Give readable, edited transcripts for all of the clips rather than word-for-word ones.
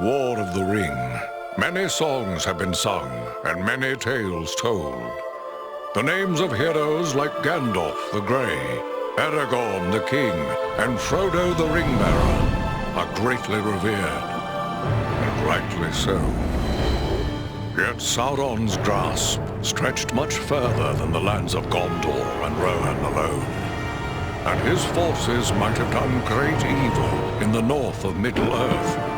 War of the Ring, many songs have been sung and many tales told. The names of heroes like Gandalf the Grey, Aragorn the King, and Frodo the Ring-Bearer are greatly revered, and rightly so. Yet Sauron's grasp stretched much further than the lands of Gondor and Rohan alone, and his forces might have done great evil in the north of Middle-earth,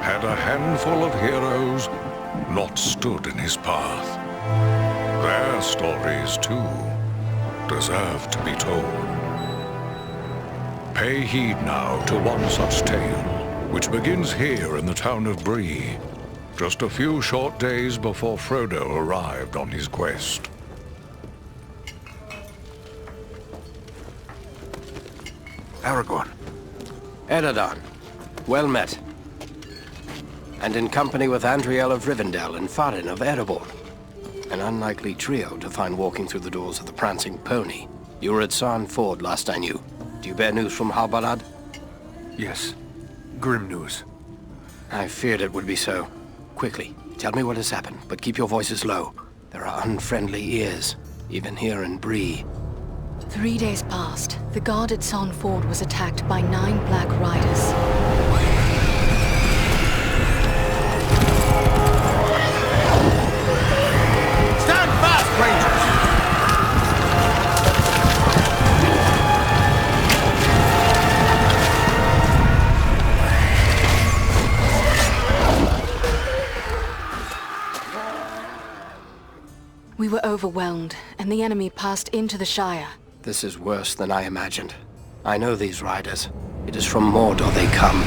had a handful of heroes not stood in his path. Their stories, too, deserve to be told. Pay heed now to one such tale, which begins here in the town of Bree, just a few short days before Frodo arrived on his quest. Aragorn. Eredon, well met. And in company with Andriel of Rivendell and Farin of Erebor. An unlikely trio to find walking through the doors of the Prancing Pony. You were at Sarn Ford last I knew. Do you bear news from Halbarad? Yes. Grim news. I feared it would be so. Quickly, tell me what has happened, but keep your voices low. There are unfriendly ears, even here in Bree. 3 days passed. The guard at Sarn Ford was attacked by 9 Black Riders. We were overwhelmed, and the enemy passed into the Shire. This is worse than I imagined. I know these riders. It is from Mordor they come.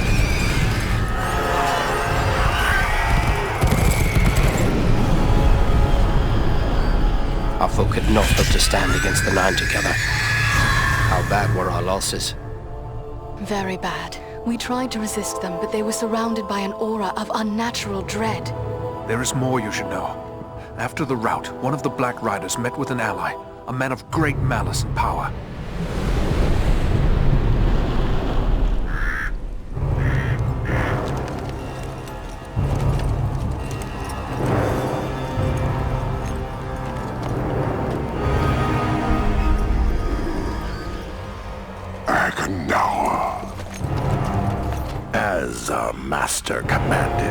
Our folk could not hope to stand against the 9 together. How bad were our losses? Very bad. We tried to resist them, but they were surrounded by an aura of unnatural dread. There is more you should know. After the rout, one of the Black Riders met with an ally, a man of great malice and power. Agandawa. As our master commanded,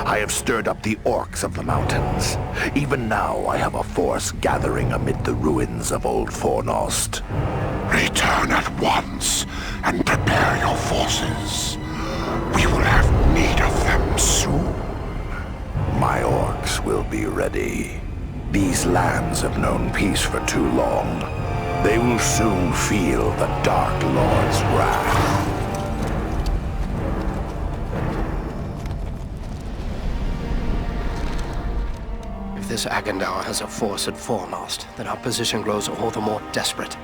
I have stirred up the orcs of the mountains. Even now I have a force gathering amid the ruins of Old Fornost. Return at once and prepare your forces. We will have need of them soon. My orcs will be ready. These lands have known peace for too long. They will soon feel the Dark Lord's wrath. This Agandawa has a force at Fornost, then our position grows all the more desperate.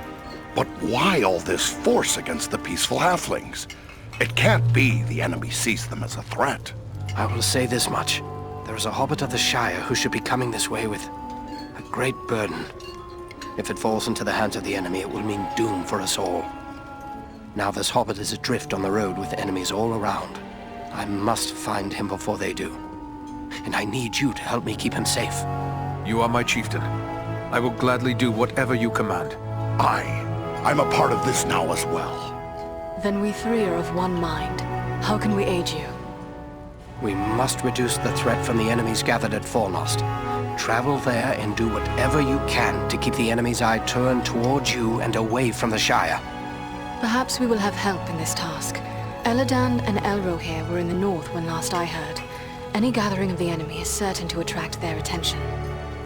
But why all this force against the peaceful halflings? It can't be the enemy sees them as a threat. I will say this much. There is a hobbit of the Shire who should be coming this way with a great burden. If it falls into the hands of the enemy, it will mean doom for us all. Now this hobbit is adrift on the road with enemies all around. I must find him before they do. And I need you to help me keep him safe. You are my chieftain. I will gladly do whatever you command. I'm a part of this now as well. Then we 3 are of one mind. How can we aid you? We must reduce the threat from the enemies gathered at Fornost. Travel there and do whatever you can to keep the enemy's eye turned towards you and away from the Shire. Perhaps we will have help in this task. Eladan and Elrohir were in the north when last I heard. Any gathering of the enemy is certain to attract their attention.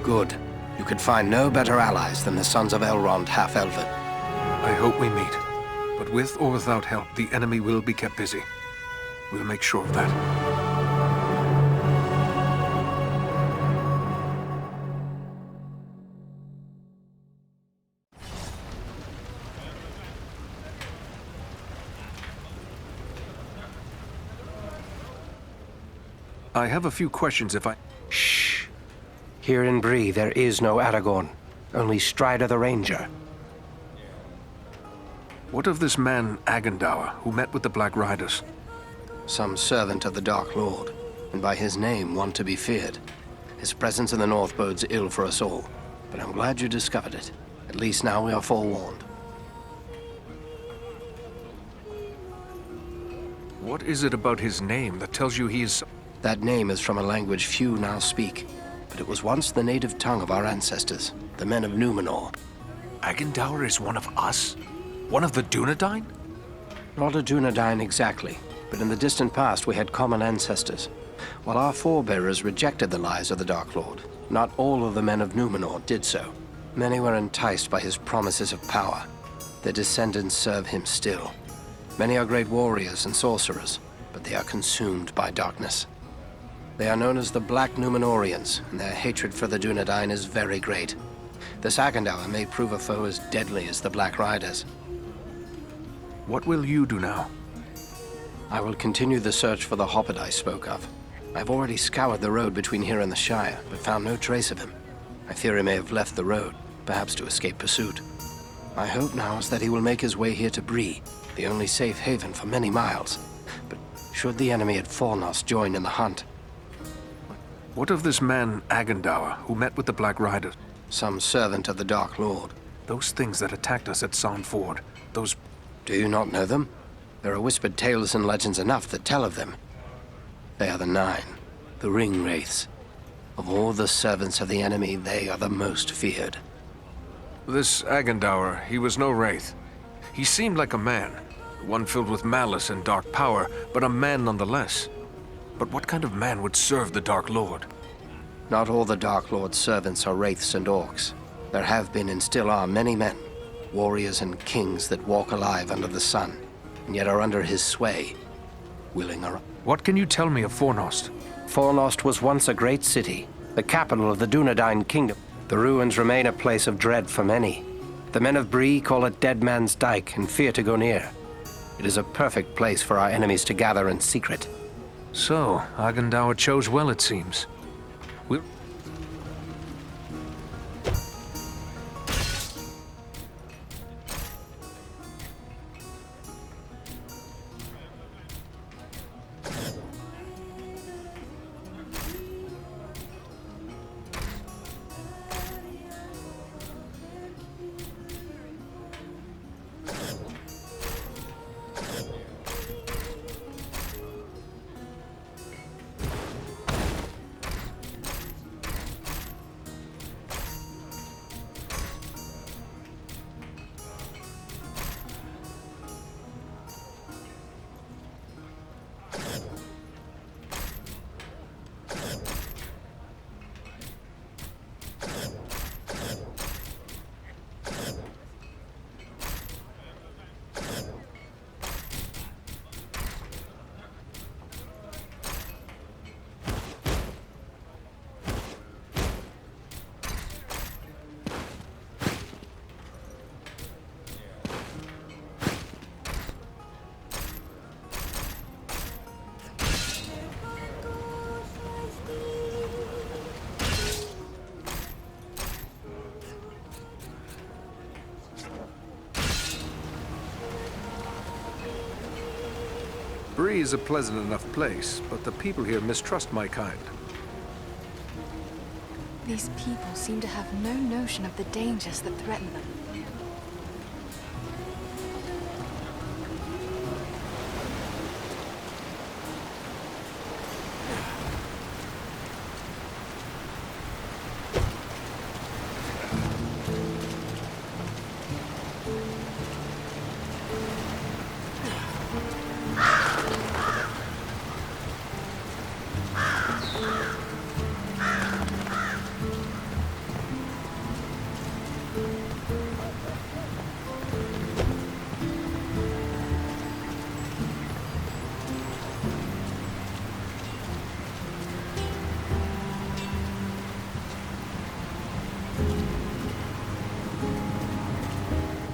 Good. You could find no better allies than the sons of Elrond half-elven. I hope we meet. But with or without help, the enemy will be kept busy. We'll make sure of that. I have a few questions if I... Shh. Here in Bree, there is no Aragorn. Only Strider the Ranger. What of this man, Agandawa, who met with the Black Riders? Some servant of the Dark Lord. and by his name one to be feared. His presence in the north bodes ill for us all, but I'm glad you discovered it. At least now we are forewarned. What is it about his name that tells you he is... That name is from a language few now speak, but it was once the native tongue of our ancestors, the men of Numenor. Agandaur is one of us? One of the Dunedain? Not a Dunedain exactly, but in the distant past we had common ancestors. While our forebearers rejected the lies of the Dark Lord, not all of the men of Numenor did so. Many were enticed by his promises of power. Their descendants serve him still. Many are great warriors and sorcerers, but they are consumed by darkness. They are known as the Black Numenorians, and their hatred for the Dunedain is very great. This Agandaur may prove a foe as deadly as the Black Riders. What will you do now? I will continue the search for the Hobbit I spoke of. I've already scoured the road between here and the Shire, but found no trace of him. I fear he may have left the road, perhaps to escape pursuit. My hope now is that he will make his way here to Bree, the only safe haven for many miles. But should the enemy at Fornost join in the hunt? What of this man, Agandaur, who met with the Black Riders? Some servant of the Dark Lord. Those things that attacked us at Sand Ford, those... Do you not know them? There are whispered tales and legends enough that tell of them. They are the Nine, the Ring Wraiths. Of all the servants of the enemy, they are the most feared. This Agandaur, he was no wraith. He seemed like a man, one filled with malice and dark power, but a man nonetheless. But what kind of man would serve the Dark Lord? Not all the Dark Lord's servants are wraiths and orcs. There have been and still are many men, warriors and kings that walk alive under the sun, and yet are under his sway, willing or... What can you tell me of Fornost? Fornost was once a great city, the capital of the Dunedain kingdom. The ruins remain a place of dread for many. The men of Bree call it Dead Man's Dyke and fear to go near. It is a perfect place for our enemies to gather in secret. So, Agandaur chose well, it seems. We'll... Bree is a pleasant enough place, but the people here mistrust my kind. These people seem to have no notion of the dangers that threaten them.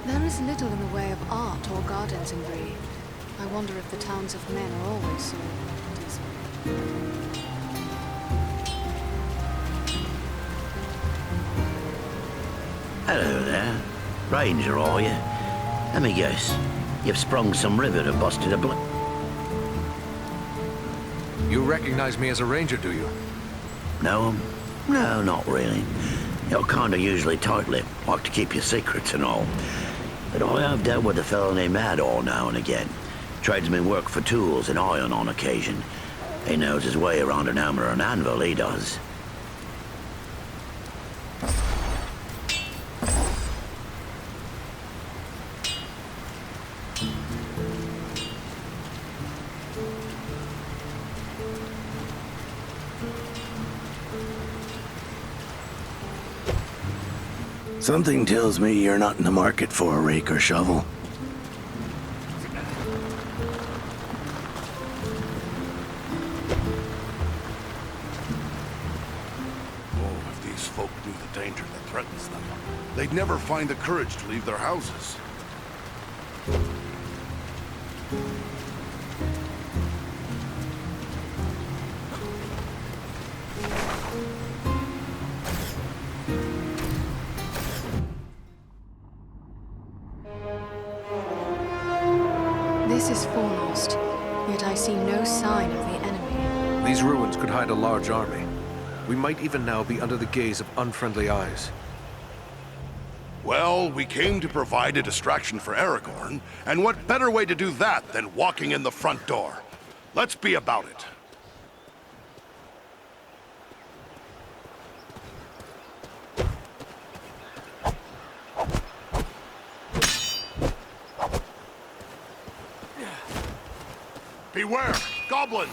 There is little in the way of art or gardens in Bree. I wonder if the towns of men are always so dismal. Hello there. Ranger, are you? Let me guess. You've sprung some river to busted a You recognize me as a ranger, do you? Know him? No, not really. You're kinda usually tight-lipped, like to keep your secrets and all. But I have dealt with a fellow named Ador now and again. Trades me work for tools and iron on occasion. He knows his way around an hammer and anvil, he does. Something tells me you're not in the market for a rake or shovel. Oh, if these folk knew the danger that threatens them, they'd never find the courage to leave their houses. This is Fornost, yet I see no sign of the enemy. These ruins could hide a large army. We might even now be under the gaze of unfriendly eyes. Well, we came to provide a distraction for Aragorn, and what better way to do that than walking in the front door? Let's be about it. Beware! Goblins!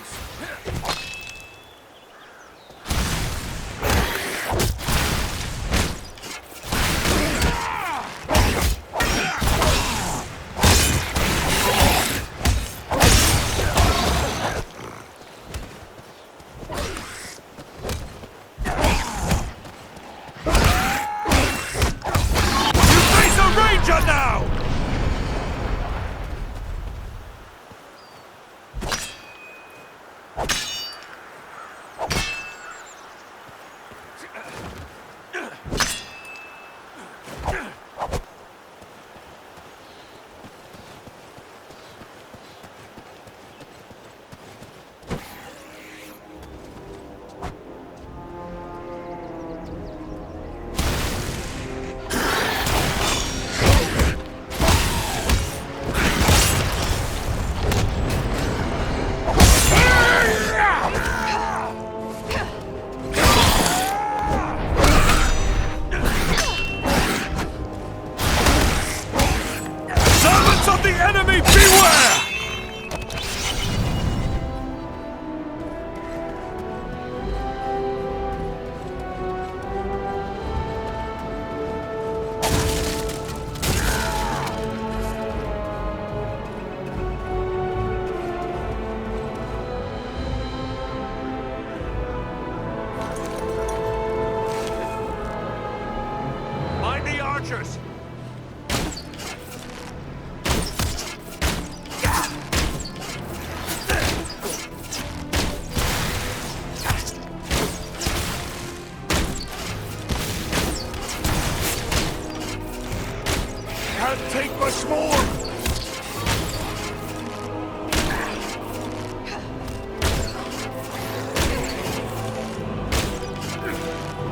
Can't take much more!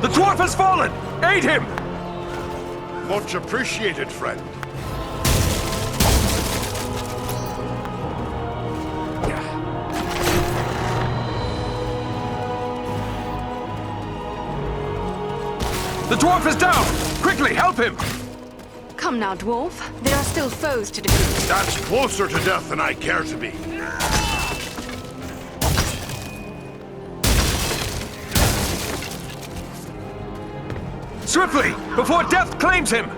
The dwarf has fallen! Aid him! Much appreciated, friend. The dwarf is down! Quickly, help him! Come now, dwarf. There are still foes to defeat. That's closer to death than I care to be. Swiftly, before death claims him!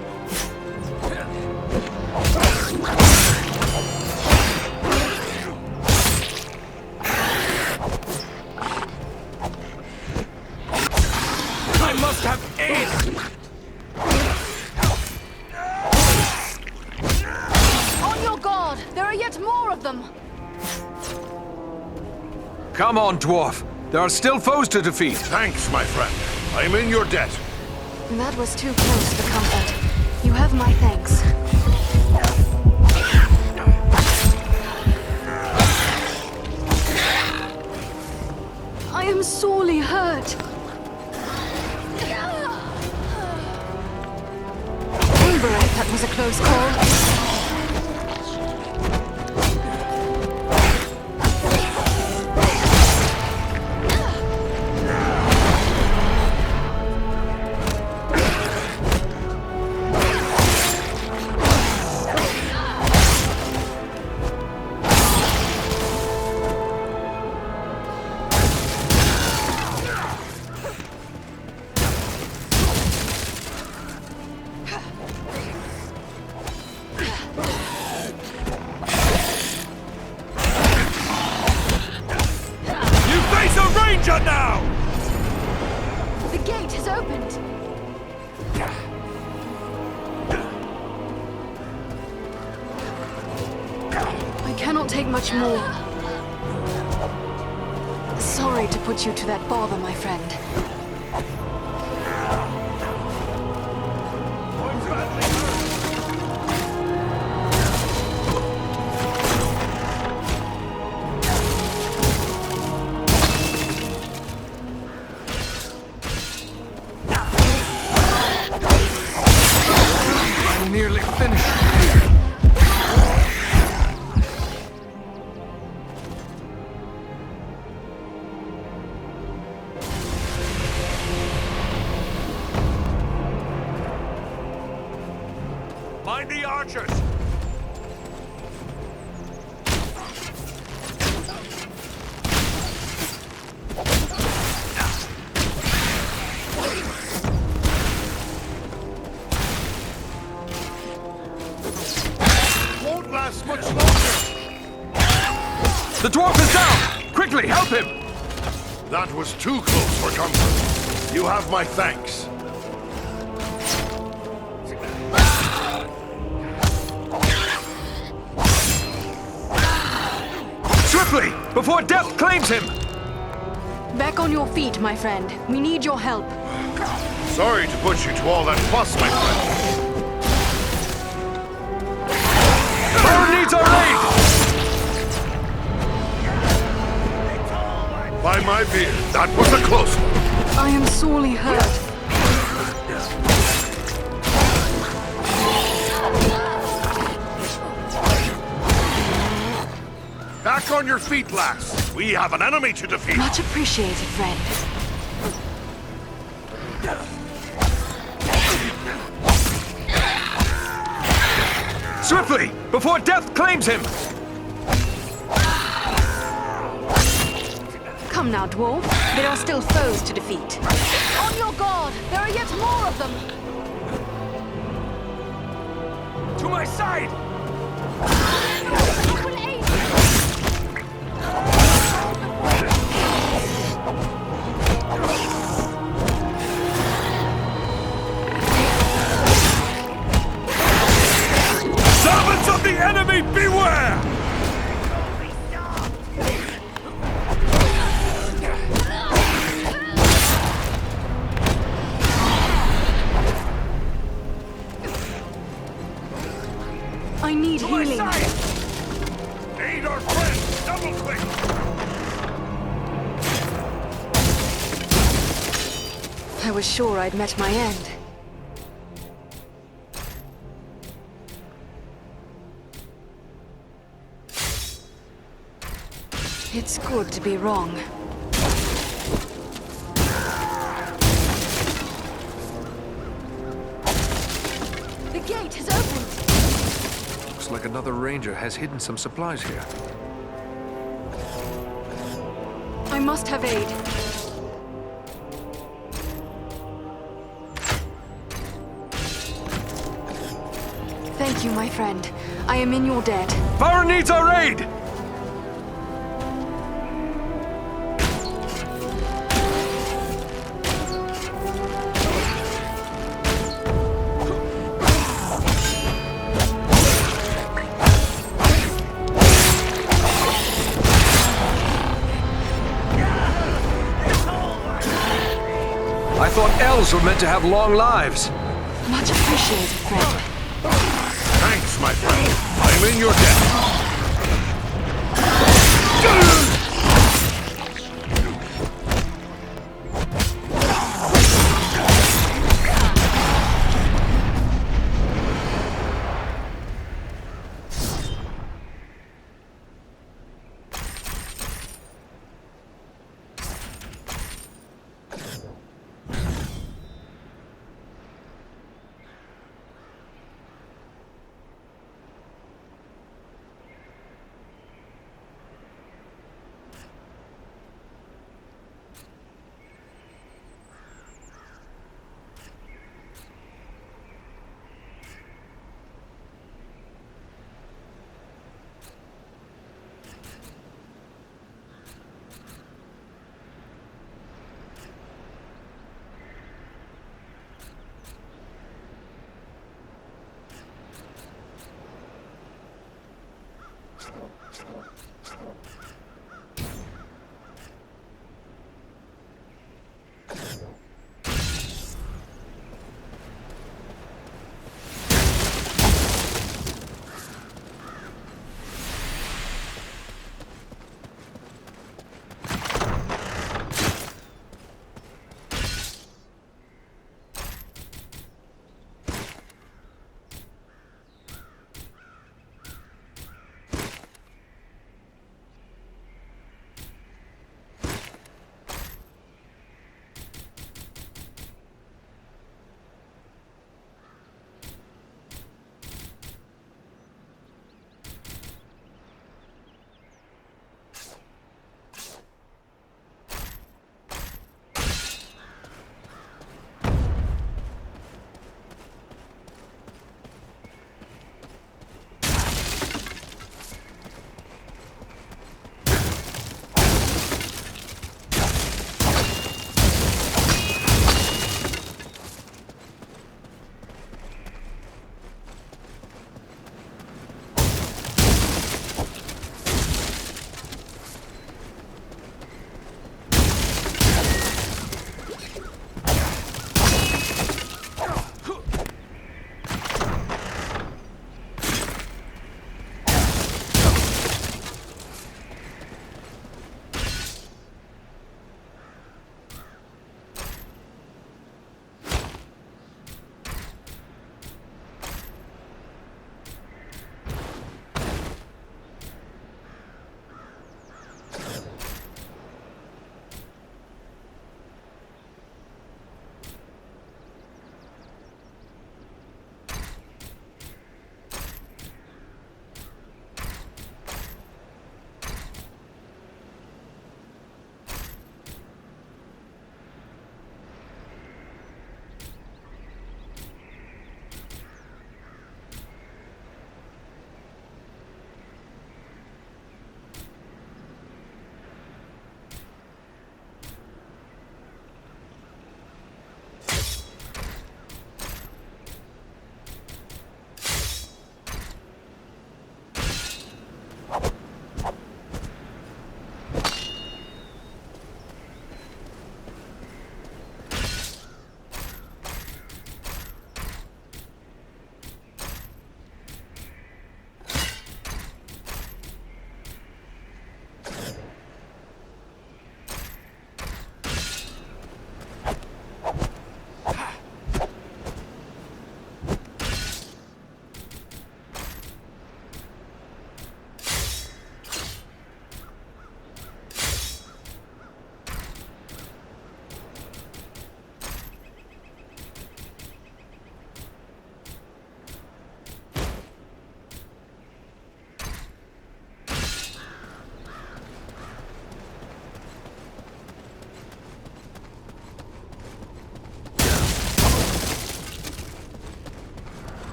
I must have aid! On your guard! There are yet more of them! Come on, dwarf. There are still foes to defeat. Thanks, my friend. I am in your debt. That was too close for comfort. You have my thanks. am sorely hurt. Umbereth, that was a close call. Now! The gate has opened. I cannot take much more. Sorry to put you to that bother, my friend. Nearly finished. Mind the archers! Won't last much longer! The dwarf is down! Quickly, help him! That was too close for comfort. You have my thanks. Swiftly, before death claims him! Back on your feet, my friend. We need your help. Sorry to put you to all that fuss, my friend. Baron needs our aid! By my beard, that was a close one. I am sorely hurt. Back on your feet, lass. We have an enemy to defeat. Much appreciated, friend. Swiftly, before death claims him! Come now, dwarf. There are still foes to defeat. On your guard! There are yet more of them! To my side! I will aid Servants of the enemy, beware! I need healing. Aid our friends, double quick. I was sure I'd met my end. It's good to be wrong. The gate has opened! Looks like another ranger has hidden some supplies here. I must have aid. Thank you, my friend. I am in your debt. Baron needs our aid! I thought elves were meant to have long lives. Much appreciated, friend. Thanks, my friend. I'm in your debt.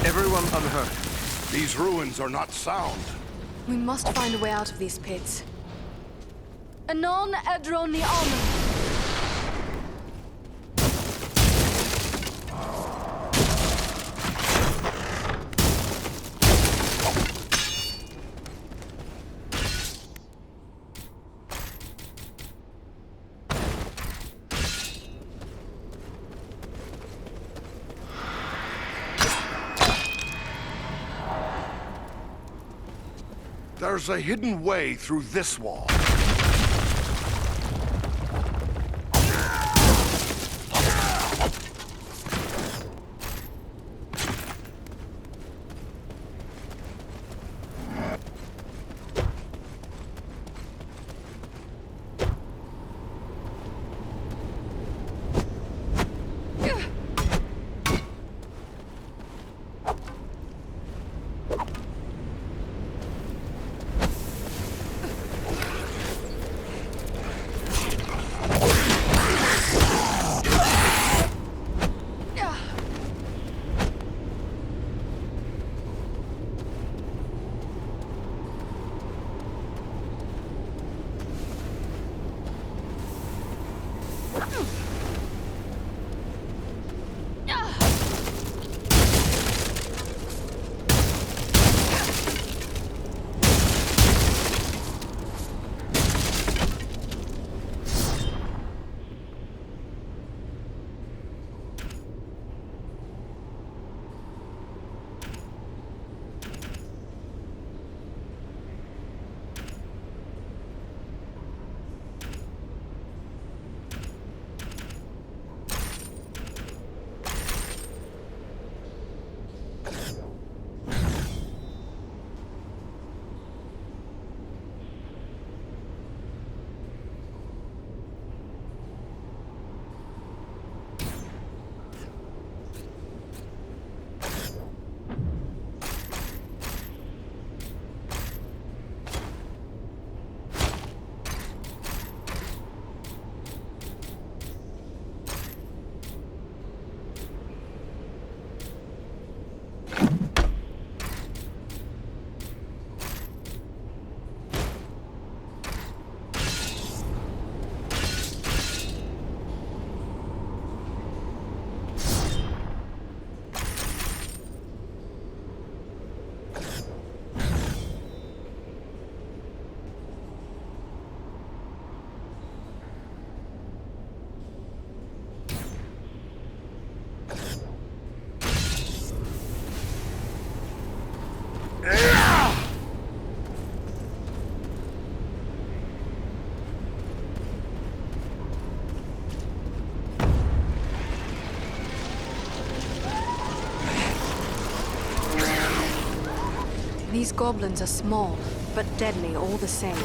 Everyone unhurt. These ruins are not sound. We must find a way out of these pits. Anon Edron Amen. There's a hidden way through this wall. These goblins are small, but deadly all the same.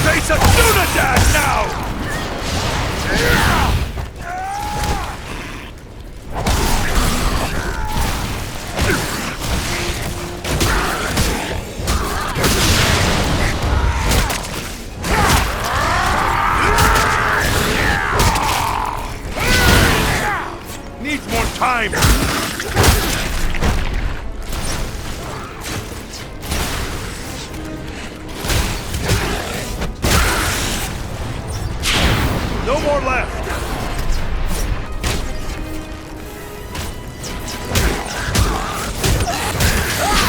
Face a Dunadan now! Needs more time! No more left!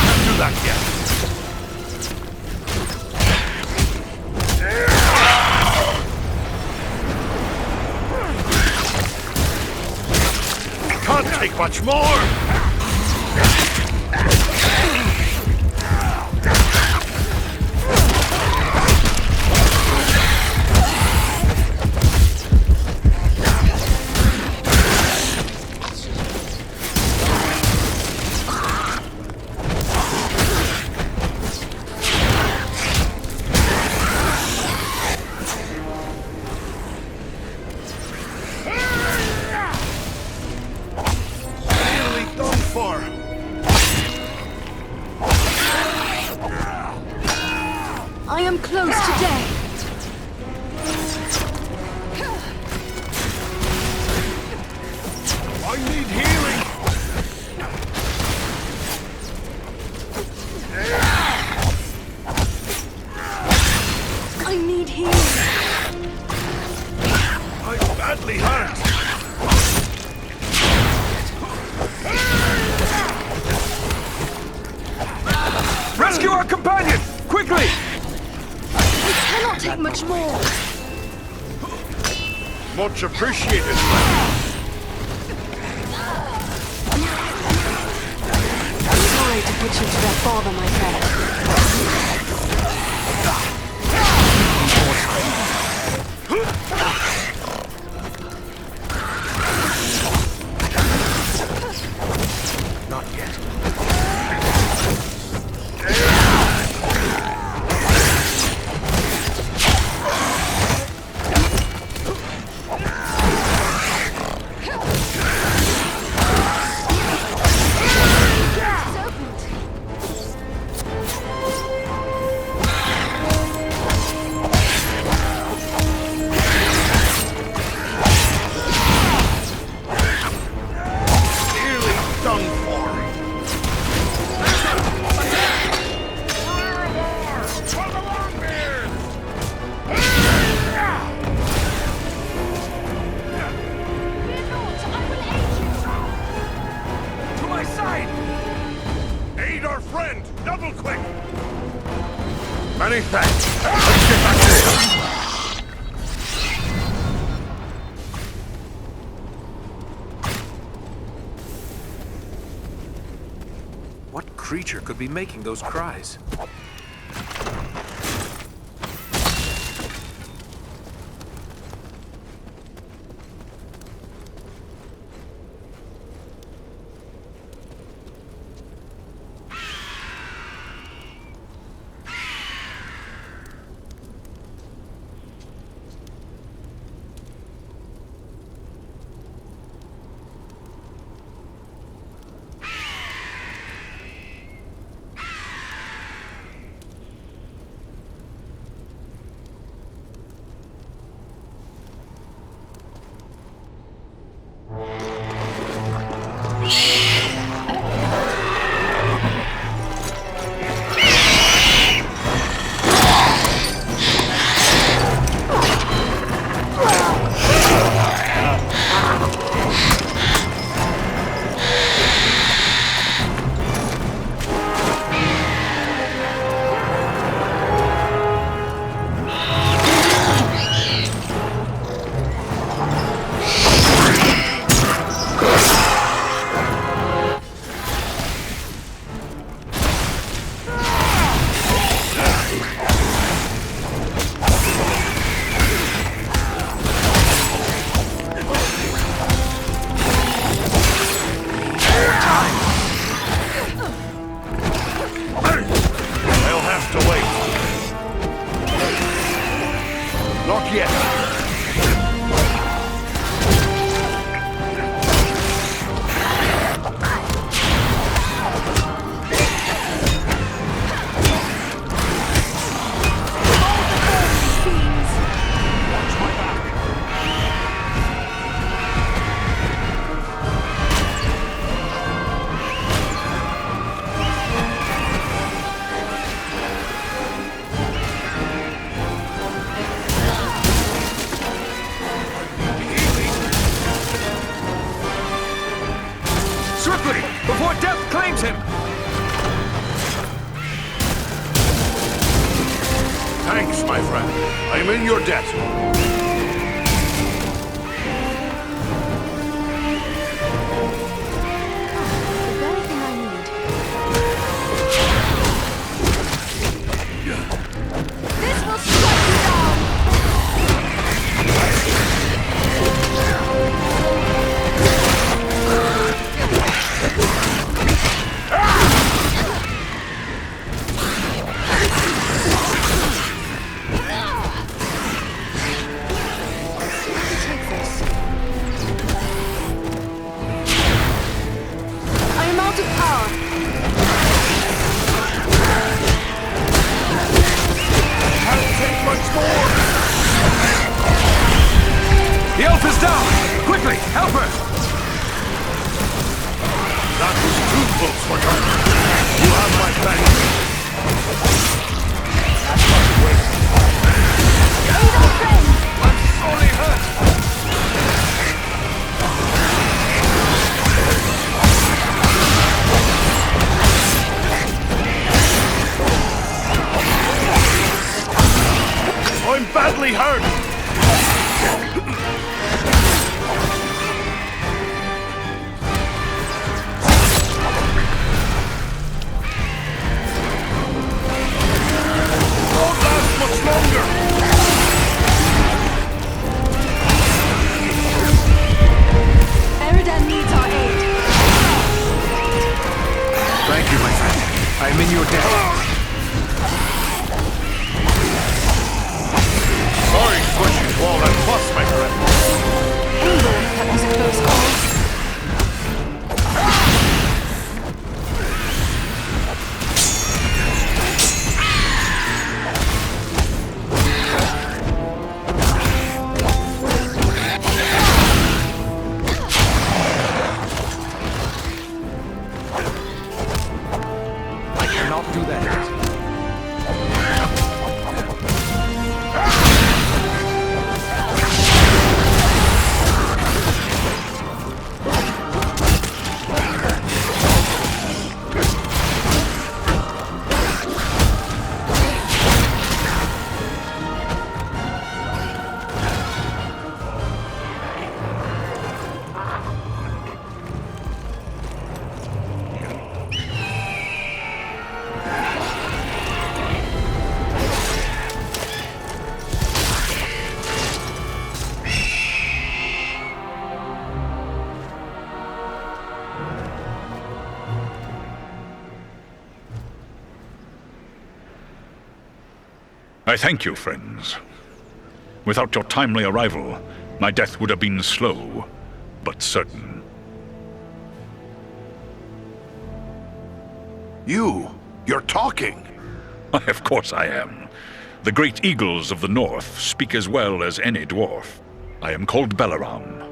Can't do that yet. Can't take much more! Nearly done for! I am close to death. I need healing! I need healing. I'm badly hurt! Rescue our companion! Quickly! We cannot take much more. Much appreciated. Sorry to put you to that bother, my friend. Not yet. Nearly done for. To my side! Aid our friend! Double quick! Many thanks! Let's get back to it! What creature could be making those cries? Swiftly, before death claims him! Thanks, my friend. I am in your debt. The very thing I need. This will strike you down! Take this. I am out of power. Can't take much more! The elf is down! Quickly, help her! That was truthful, Swartana. You have my thanks. Aid our friend! I'm sorely hurt! I'm badly hurt. Won't last much longer. Eridan needs our aid. Thank you, my friend. I am in your debt. Sorry to push you to all that fuss, my friend. That was a close call. I cannot do that. I thank you, friends. Without your timely arrival, my death would have been slow, but certain. You're talking. Of course I am. The great eagles of the north speak as well as any dwarf. I am called Balaram.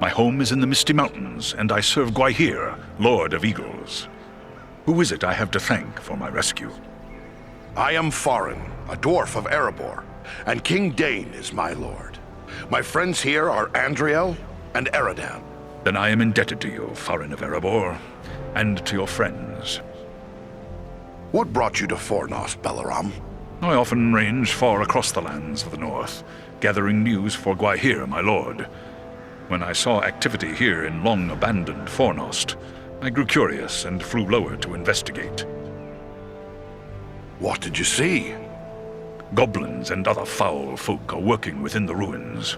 My home is in the Misty Mountains, and I serve Gwaihir, Lord of Eagles. Who is it I have to thank for my rescue? I am Farin, a dwarf of Erebor, and King Dane is my lord. My friends here are Andriel and Eridan. Then I am indebted to you, Farin of Erebor, and to your friends. What brought you to Fornost, Balaram? I often range far across the lands of the north, gathering news for Gwaihir, my lord. When I saw activity here in long-abandoned Fornost, I grew curious and flew lower to investigate. What did you see? Goblins and other foul folk are working within the ruins.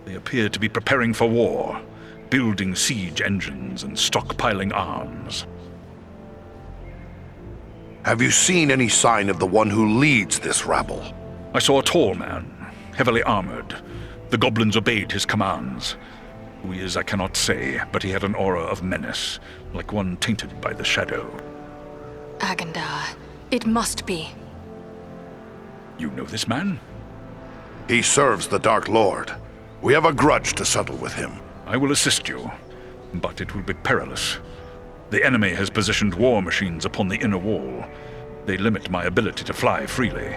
They appear to be preparing for war, building siege engines and stockpiling arms. Have you seen any sign of the one who leads this rabble? I saw a tall man, heavily armored. The goblins obeyed his commands. Who he is, I cannot say, but he had an aura of menace, like one tainted by the shadow. Agandar. It must be. You know this man? He serves the Dark Lord. We have a grudge to settle with him. I will assist you, but it will be perilous. The enemy has positioned war machines upon the inner wall. They limit my ability to fly freely.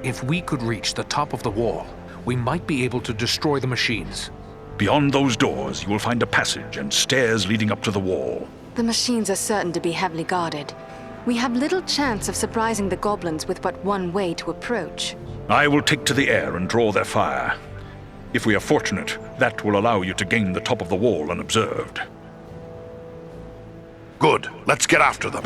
If we could reach the top of the wall, we might be able to destroy the machines. Beyond those doors, you will find a passage and stairs leading up to the wall. The machines are certain to be heavily guarded. We have little chance of surprising the goblins with but one way to approach. I will take to the air and draw their fire. If we are fortunate, that will allow you to gain the top of the wall unobserved. Good. Let's get after them.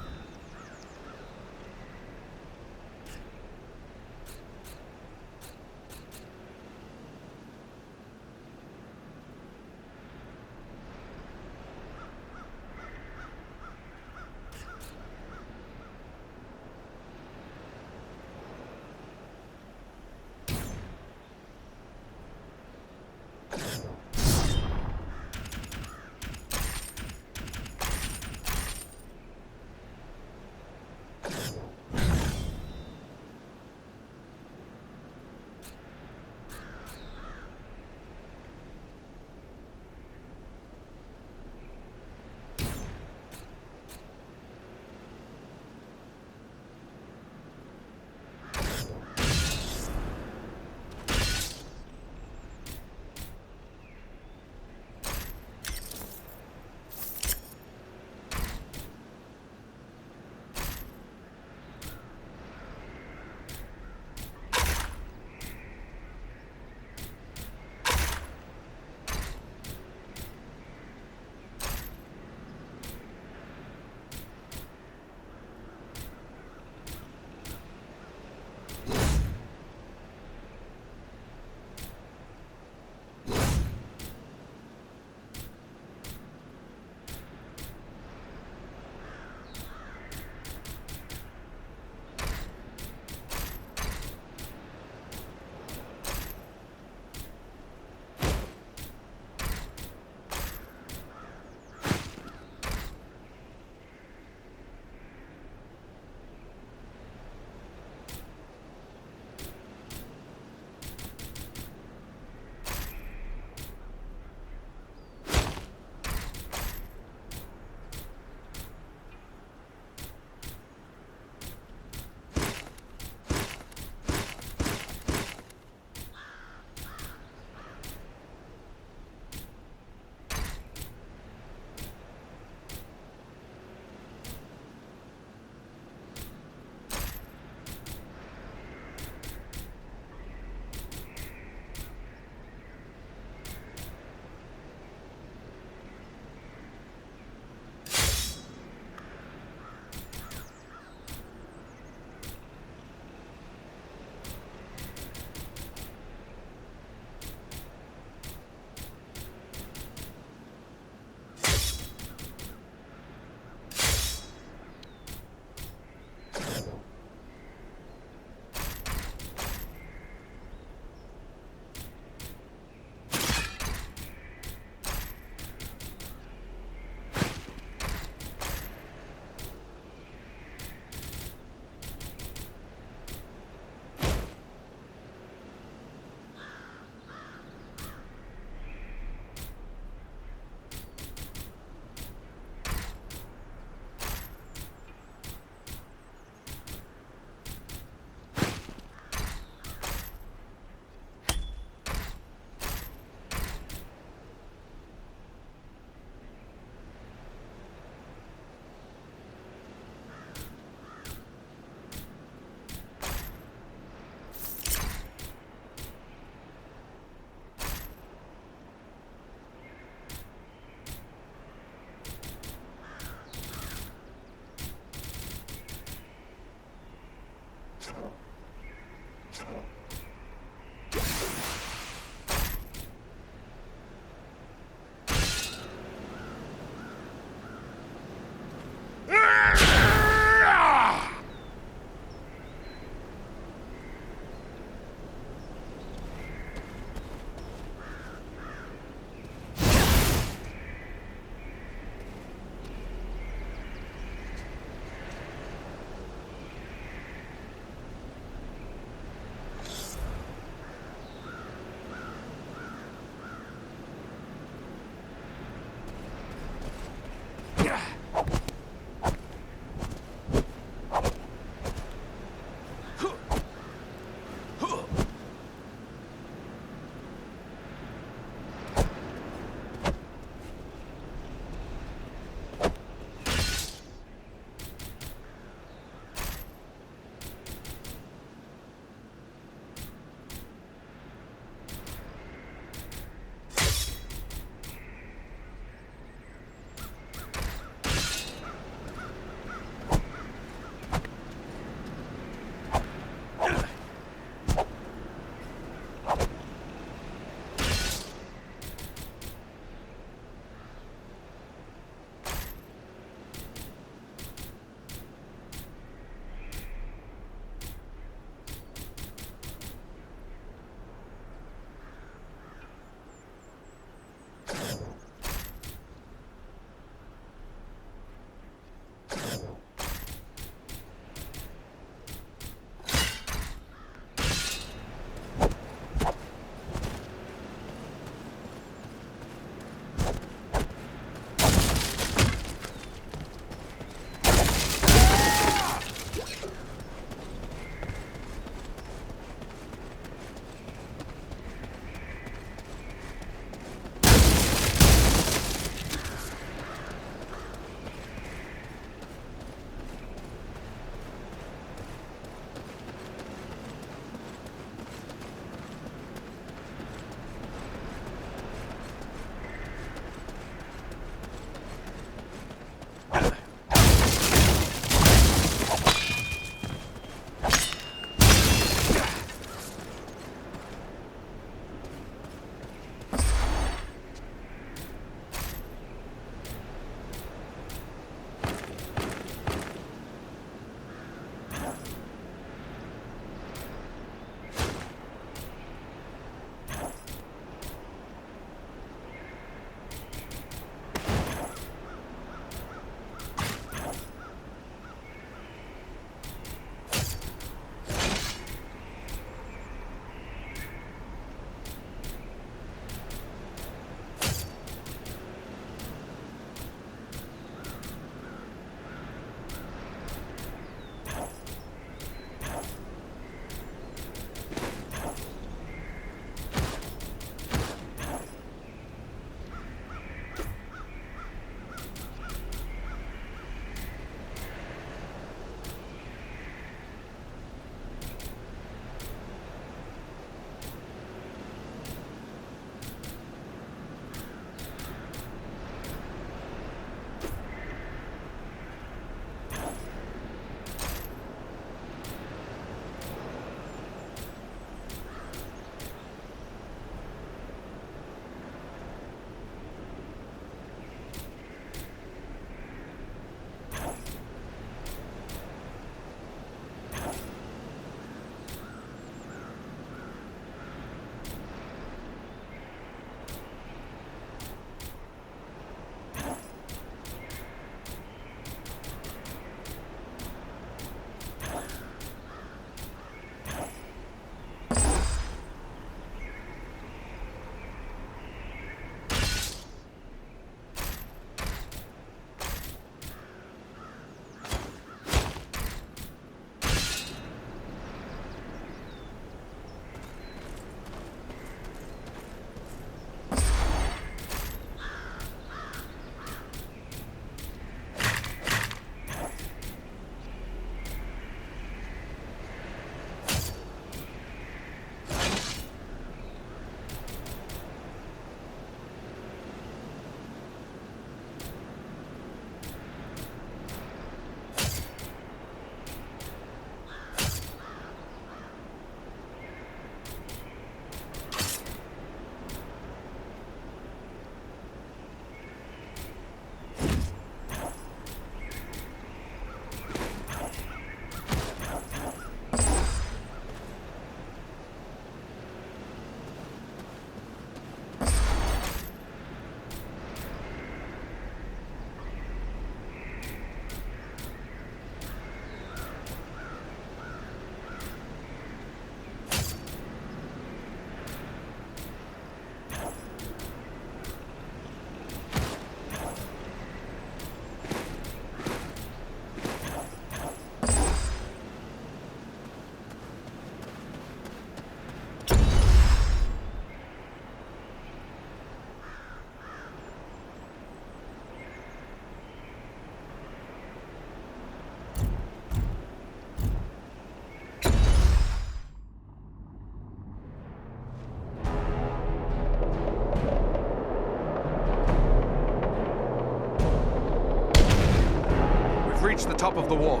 reached the top of the wall.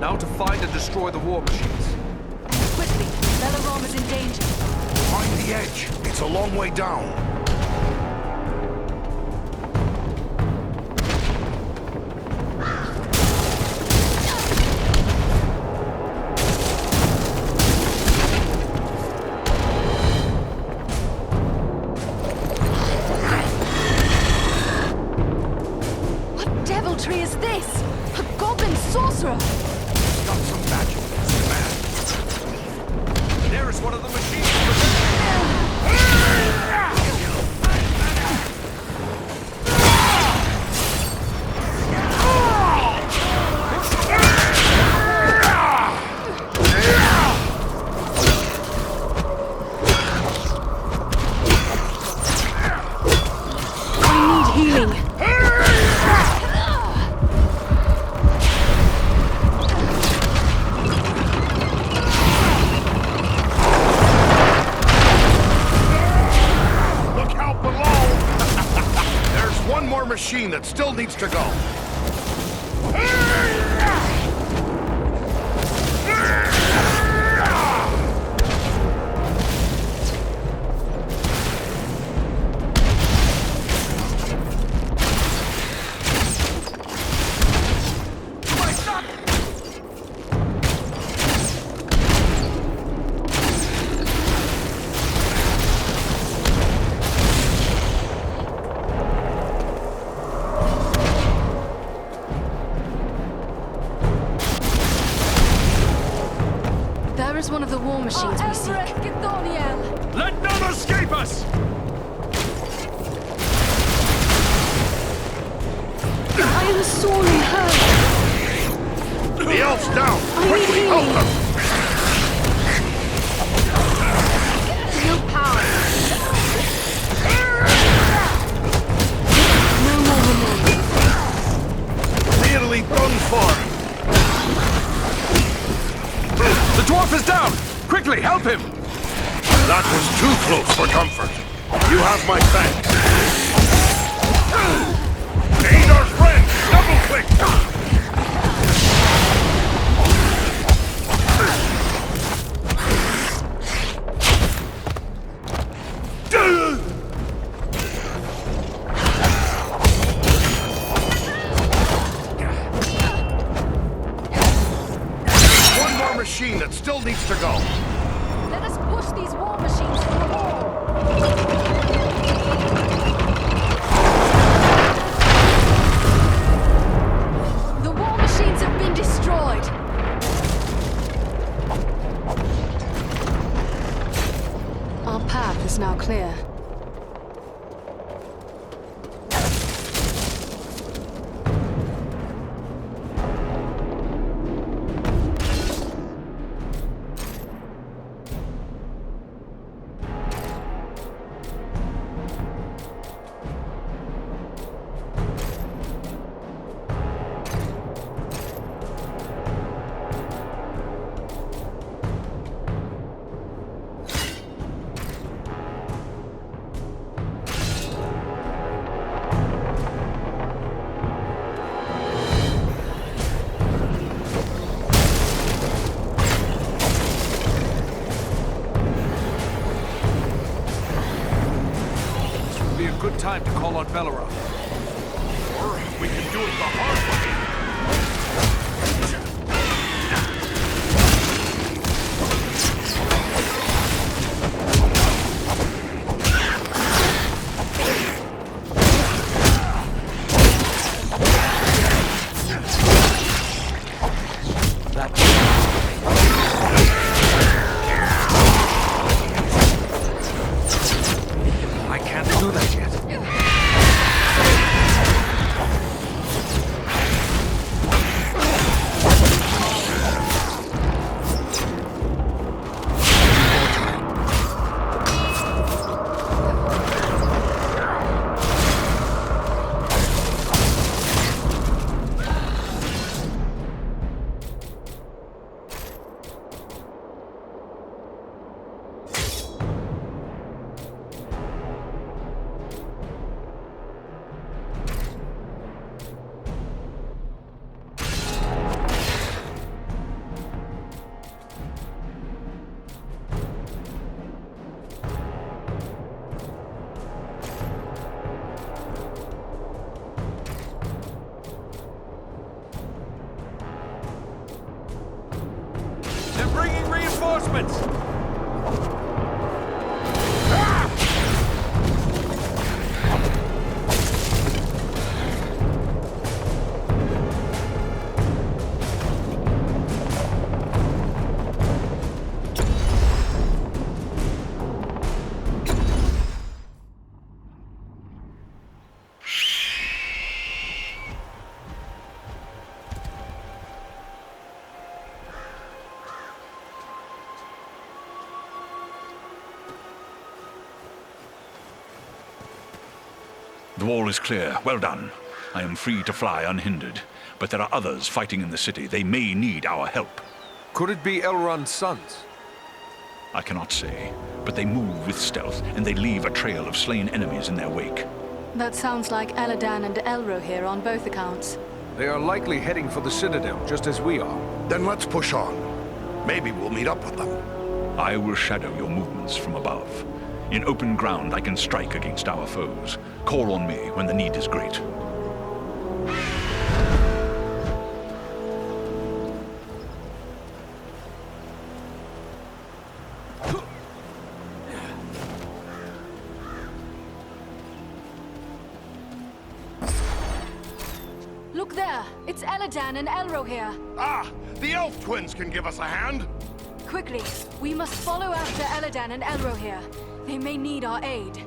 Now to find and destroy the war machines. Quickly! Belarom is in danger. Find the edge. It's a long way down. What deviltry is this? A goblin sorcerer! It's got some magic. It's a man. There is one of the machines! I need healing. Look out below! There's one more machine that still needs to go. There is one of the war machines we seek. Let none escape us! I am sorely hurt. The elf's down! I need Quickly, help healing. them! No power. No more remain. Nearly done for. The dwarf is down! Quickly, help him! That was too close for comfort. You have my thanks. Aid our friend! Double click! One more machine that still needs to go. Let us push these war machines to the wall! The war machines have been destroyed! Our path is now clear. Be a good time to call on Belarom. Or we can do it the hard way. I can't do that yet. reinforcements! The wall is clear. Well done. I am free to fly unhindered. But there are others fighting in the city. They may need our help. Could it be Elrond's sons? I cannot say, but they move with stealth, and they leave a trail of slain enemies in their wake. That sounds like Eladan and Elro here on both accounts. They are likely heading for the Citadel, just as we are. Then let's push on. Maybe we'll meet up with them. I will shadow your movements from above. In open ground, I can strike against our foes. Call on me when the need is great. Look there! It's Eladan and Elro here. Ah! The elf twins can give us a hand! Quickly, we must follow after Eladan and Elro here. They may need our aid.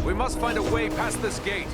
We must find a way past this gate.